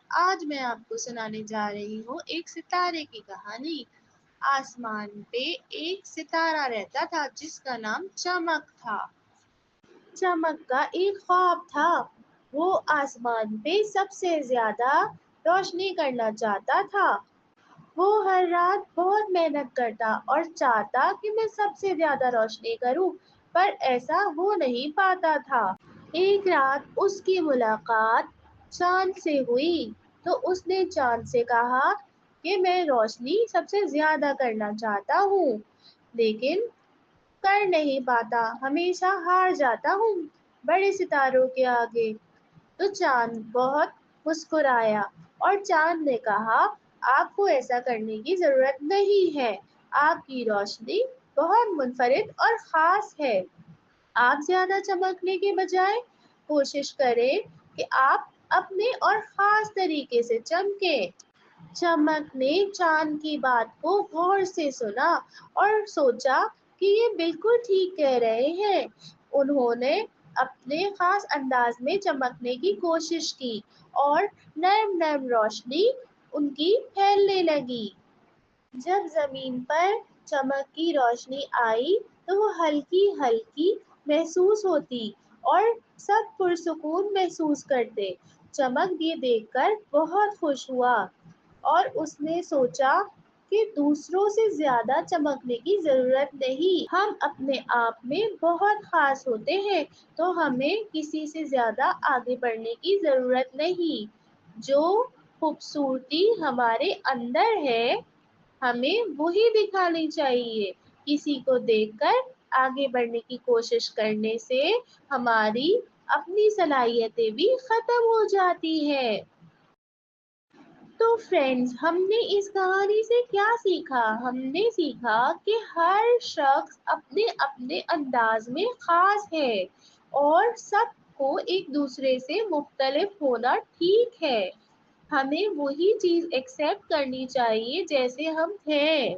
آج میں آپ کو سنانے جا رہی ہوں ایک ستارے کی کہانی۔ آسمان پہ ایک ستارہ رہتا تھا جس کا نام چمک تھا۔ چمک کا ایک خواب تھا، وہ آسمان پہ سب سے زیادہ روشنی کرنا چاہتا تھا۔ وہ ہر رات بہت محنت کرتا اور چاہتا کہ میں سب سے زیادہ روشنی کروں، پر ایسا ہو نہیں پاتا تھا۔ ایک رات اس کی ملاقات چاند سے ہوئی تو اس نے چاند سے کہا کہ میں روشنی سب سے زیادہ کرنا چاہتا ہوں، لیکن کر نہیں پاتا، ہمیشہ ہار جاتا ہوں بڑے ستاروں کے آگے۔ تو چاند بہت مسکرایا اور چاند نے کہا، آپ کو ایسا کرنے کی ضرورت نہیں ہے، آپ کی روشنی بہت منفرد اور خاص ہے۔ آپ زیادہ چمکنے کے بجائے کوشش کریں کہ آپ اپنے اور خاص طریقے سے چمکیں۔ چمک نے چاند کی بات کو غور سے سنا اور سوچا کہ یہ بالکل ٹھیک کہہ رہے ہیں۔ انہوں نے اپنے خاص انداز میں چمکنے کی کوشش کی اور نرم نرم روشنی ان کی پھیلنے لگی۔ جب زمین پر چمک کی روشنی آئی تو وہ ہلکی ہلکی محسوس ہوتی اور سب پرسکون محسوس کرتے۔ چمک یہ دیکھ کر بہت خوش ہوا اور اس نے سوچا کہ دوسروں سے زیادہ چمکنے کی ضرورت نہیں۔ ہم اپنے آپ میں بہت خاص ہوتے ہیں تو ہمیں کسی سے زیادہ آگے بڑھنے کی ضرورت نہیں۔ جو خوبصورتی ہمارے اندر ہے ہمیں وہی دکھانی چاہیے۔ کسی کو دیکھ کر آگے بڑھنے کی کوشش کرنے سے ہماری اپنی صلاحیتیں بھی ختم ہو جاتی ہیں۔ تو فرینڈز، ہم نے اس کہانی سے کیا سیکھا؟ ہم نے سیکھا کہ ہر شخص اپنے اپنے انداز میں خاص ہے اور سب کو ایک دوسرے سے مختلف ہونا ٹھیک ہے۔ ہمیں وہی چیز ایکسیپٹ کرنی چاہیے جیسے ہم ہیں۔